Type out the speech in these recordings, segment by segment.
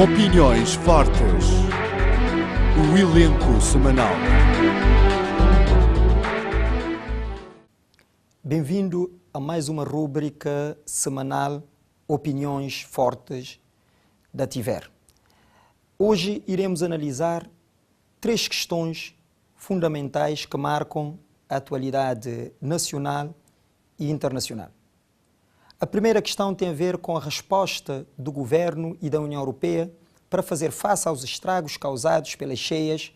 Opiniões fortes. O elenco semanal. Bem-vindo a mais uma rúbrica semanal Opiniões Fortes da Tiver. Hoje iremos analisar 3 questões fundamentais que marcam a atualidade nacional e internacional. A primeira questão tem a ver com a resposta do Governo e da União Europeia para fazer face aos estragos causados pelas cheias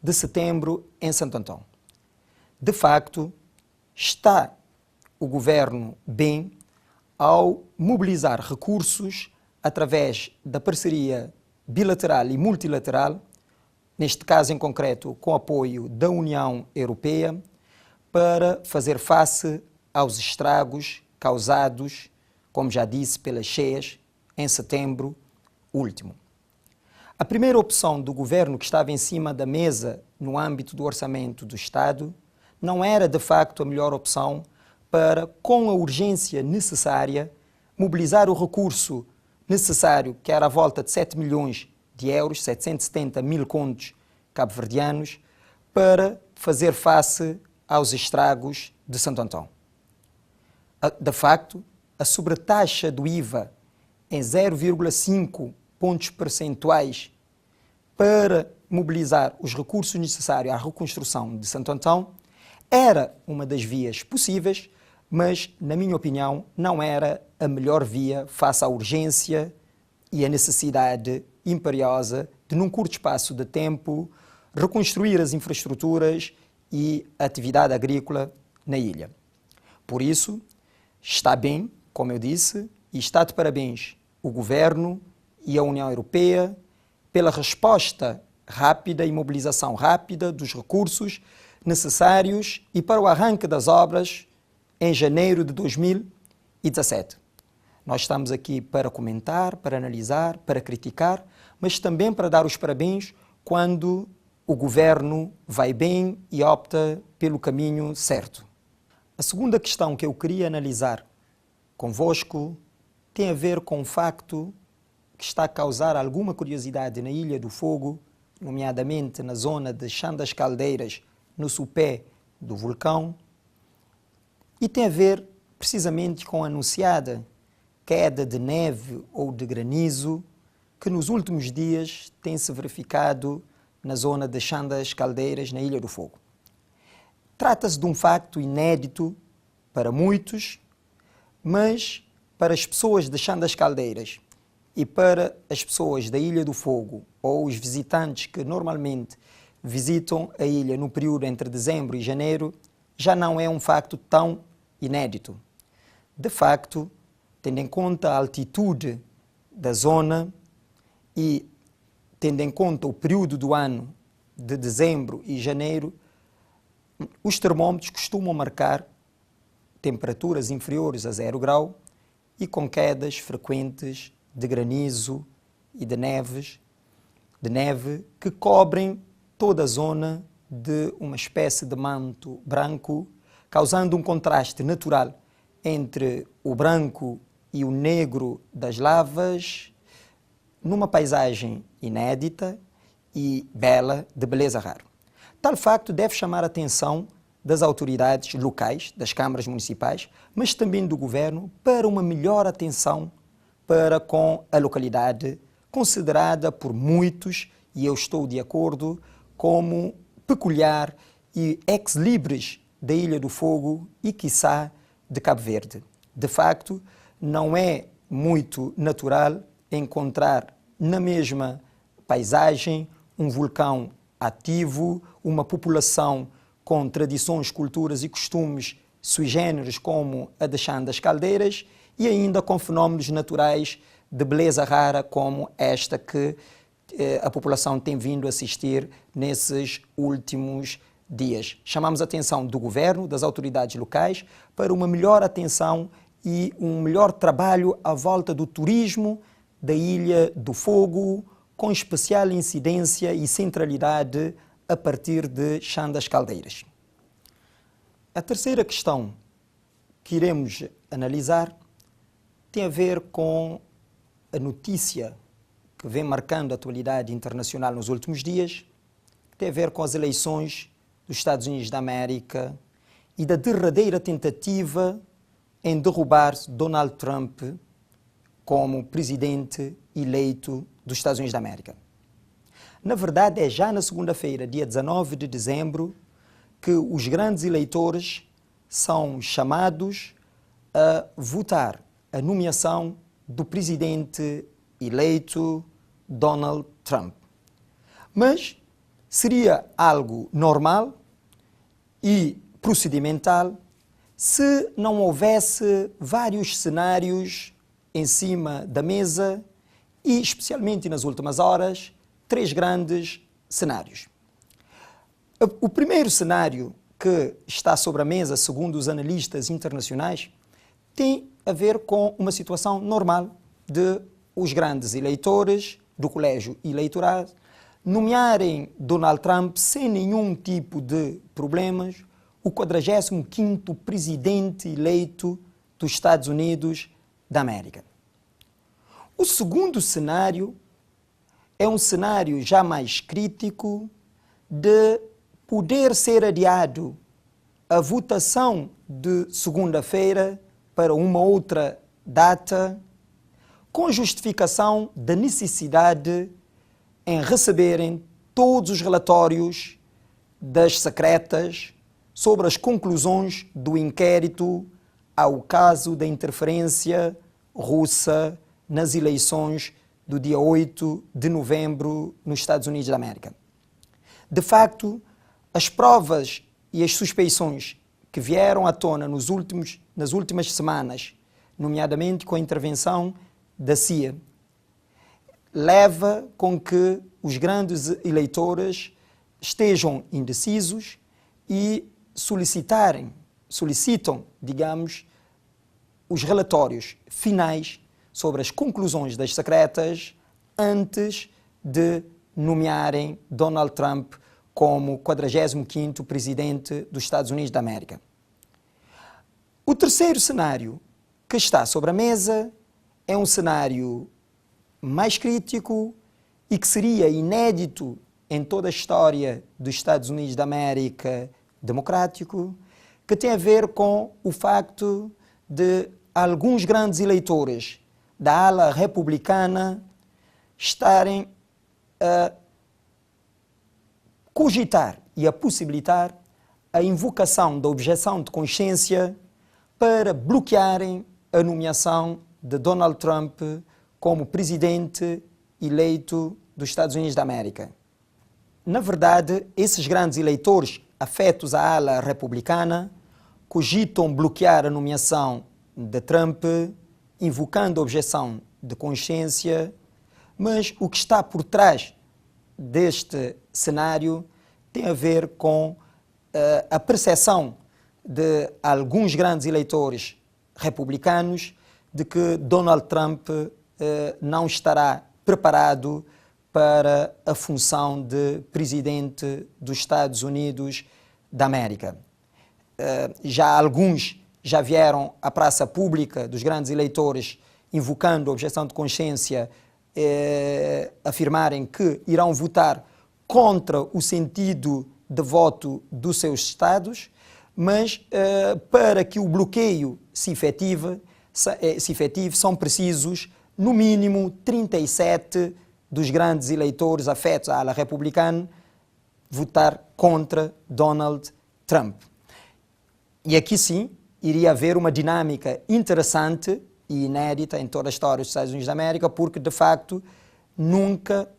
de setembro em Santo Antão. De facto, está o Governo bem ao mobilizar recursos através da parceria bilateral e multilateral, neste caso em concreto com apoio da União Europeia, para fazer face aos estragos causados, como já disse, pelas cheias em setembro último. A primeira opção do Governo que estava em cima da mesa no âmbito do orçamento do Estado não era de facto a melhor opção para, com a urgência necessária, mobilizar o recurso necessário, que era à volta de 7 milhões de euros, 770 mil contos cabo-verdianos, para fazer face aos estragos de Santo Antão. De facto, a sobretaxa do IVA em 0,5 pontos percentuais para mobilizar os recursos necessários à reconstrução de Santo Antão era uma das vias possíveis, mas, na minha opinião, não era a melhor via face à urgência e à necessidade imperiosa de, num curto espaço de tempo, reconstruir as infraestruturas e a atividade agrícola na ilha. Por isso, está bem, como eu disse, e está de parabéns o Governo e a União Europeia pela resposta rápida e mobilização rápida dos recursos necessários e para o arranque das obras em janeiro de 2017. Nós estamos aqui para comentar, para analisar, para criticar, mas também para dar os parabéns quando o Governo vai bem e opta pelo caminho certo. A segunda questão que eu queria analisar convosco tem a ver com o facto que está a causar alguma curiosidade na Ilha do Fogo, nomeadamente na zona de Chão das Caldeiras, no sopé do vulcão, e tem a ver precisamente com a anunciada queda de neve ou de granizo que nos últimos dias tem-se verificado na zona de Chão das Caldeiras, na Ilha do Fogo. Trata-se de um facto inédito para muitos, mas para as pessoas de Chão das Caldeiras e para as pessoas da Ilha do Fogo ou os visitantes que normalmente visitam a ilha no período entre dezembro e janeiro, já não é um facto tão inédito. De facto, tendo em conta a altitude da zona e tendo em conta o período do ano de dezembro e janeiro, os termómetros costumam marcar temperaturas inferiores a 0 grau e com quedas frequentes de granizo e de neve que cobrem toda a zona de uma espécie de manto branco, causando um contraste natural entre o branco e o negro das lavas, numa paisagem inédita e bela, de beleza rara. Tal facto deve chamar a atenção das autoridades locais, das câmaras municipais, mas também do Governo, para uma melhor atenção para com a localidade, considerada por muitos, e eu estou de acordo, como peculiar e ex-libris da Ilha do Fogo e, quiçá, de Cabo Verde. De facto, não é muito natural encontrar na mesma paisagem um vulcão ativo, uma população com tradições, culturas e costumes sui generis como a de Chão das Caldeiras e ainda com fenómenos naturais de beleza rara como esta que a população tem vindo a assistir nesses últimos dias. Chamamos a atenção do Governo, das autoridades locais, para uma melhor atenção e um melhor trabalho à volta do turismo da Ilha do Fogo, com especial incidência e centralidade a partir de Chão das Caldeiras. A terceira questão que iremos analisar tem a ver com a notícia que vem marcando a atualidade internacional nos últimos dias, que tem a ver com as eleições dos Estados Unidos da América e da derradeira tentativa em derrubar Donald Trump como presidente eleito dos Estados Unidos da América. Na verdade, é já na segunda-feira, dia 19 de dezembro, que os grandes eleitores são chamados a votar a nomeação do presidente eleito Donald Trump. Mas seria algo normal e procedimental se não houvesse vários cenários em cima da mesa e, especialmente nas últimas horas, 3 grandes cenários. O primeiro cenário que está sobre a mesa, segundo os analistas internacionais, tem a ver com uma situação normal de os grandes eleitores do colégio eleitoral nomearem Donald Trump sem nenhum tipo de problemas o 45º presidente eleito dos Estados Unidos da América. O segundo cenário é um cenário já mais crítico de poder ser adiado a votação de segunda-feira para uma outra data, com justificação da necessidade em receberem todos os relatórios das secretas sobre as conclusões do inquérito ao caso da interferência russa nas eleições do dia 8 de novembro nos Estados Unidos da América. De facto, as provas e as suspeições que vieram à tona nas últimas semanas, nomeadamente com a intervenção da CIA, leva com que os grandes eleitores estejam indecisos e solicitam, digamos, os relatórios finais sobre as conclusões das secretas antes de nomearem Donald Trump como 45º presidente dos Estados Unidos da América. O terceiro cenário que está sobre a mesa é um cenário mais crítico e que seria inédito em toda a história dos Estados Unidos da América democrático, que tem a ver com o facto de alguns grandes eleitores da ala republicana estarem a cogitar e a possibilitar a invocação da objeção de consciência para bloquearem a nomeação de Donald Trump como presidente eleito dos Estados Unidos da América. Na verdade, esses grandes eleitores afetos à ala republicana cogitam bloquear a nomeação de Trump, invocando a objeção de consciência, mas o que está por trás deste cenário tem a ver com a percepção de alguns grandes eleitores republicanos de que Donald Trump não estará preparado para a função de presidente dos Estados Unidos da América. Já alguns já vieram à praça pública dos grandes eleitores invocando a objeção de consciência, afirmarem que irão votar contra o sentido de voto dos seus estados, mas para que o bloqueio se efetive, são precisos, no mínimo, 37 dos grandes eleitores afetos à ala republicana votar contra Donald Trump. E aqui sim, iria haver uma dinâmica interessante e inédita em toda a história dos Estados Unidos da América, porque, de facto, nunca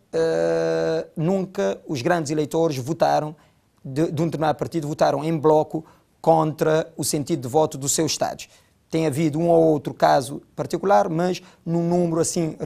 os grandes eleitores votaram, de um determinado partido, votaram em bloco contra o sentido de voto dos seus estados. Tem havido um ou outro caso particular, mas num número assim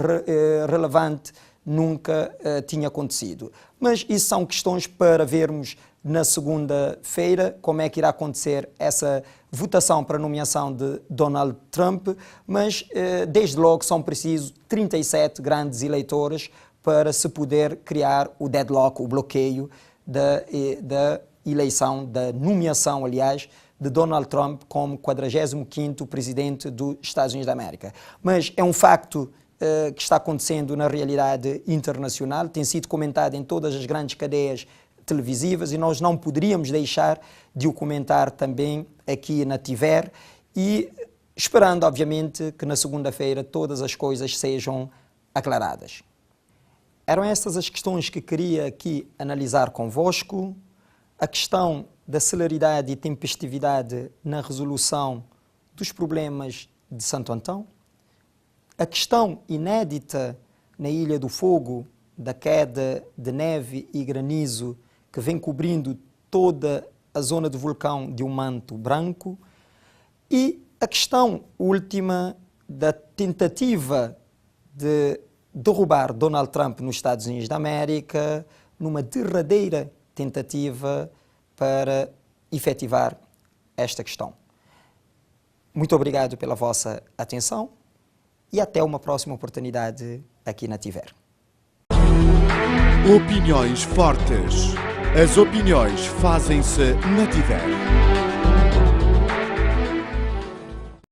relevante nunca tinha acontecido. Mas isso são questões para vermos na segunda-feira como é que irá acontecer essa votação para a nomeação de Donald Trump, mas desde logo são precisos 37 grandes eleitores para se poder criar o deadlock, o bloqueio da eleição, da nomeação, aliás, de Donald Trump como 45º presidente dos Estados Unidos da América. Mas é um facto que está acontecendo na realidade internacional, tem sido comentado em todas as grandes cadeias televisivas e nós não poderíamos deixar de o comentar também aqui na TIVER e esperando, obviamente, que na segunda-feira todas as coisas sejam aclaradas. Eram estas as questões que queria aqui analisar convosco. A questão da celeridade e tempestividade na resolução dos problemas de Santo Antão. A questão inédita na Ilha do Fogo da queda de neve e granizo que vem cobrindo toda a zona do vulcão de um manto branco. E a questão última da tentativa de derrubar Donald Trump nos Estados Unidos da América, numa derradeira tentativa para efetivar esta questão. Muito obrigado pela vossa atenção e até uma próxima oportunidade aqui na TIVER. Opiniões fortes. As opiniões fazem-se na TIVER.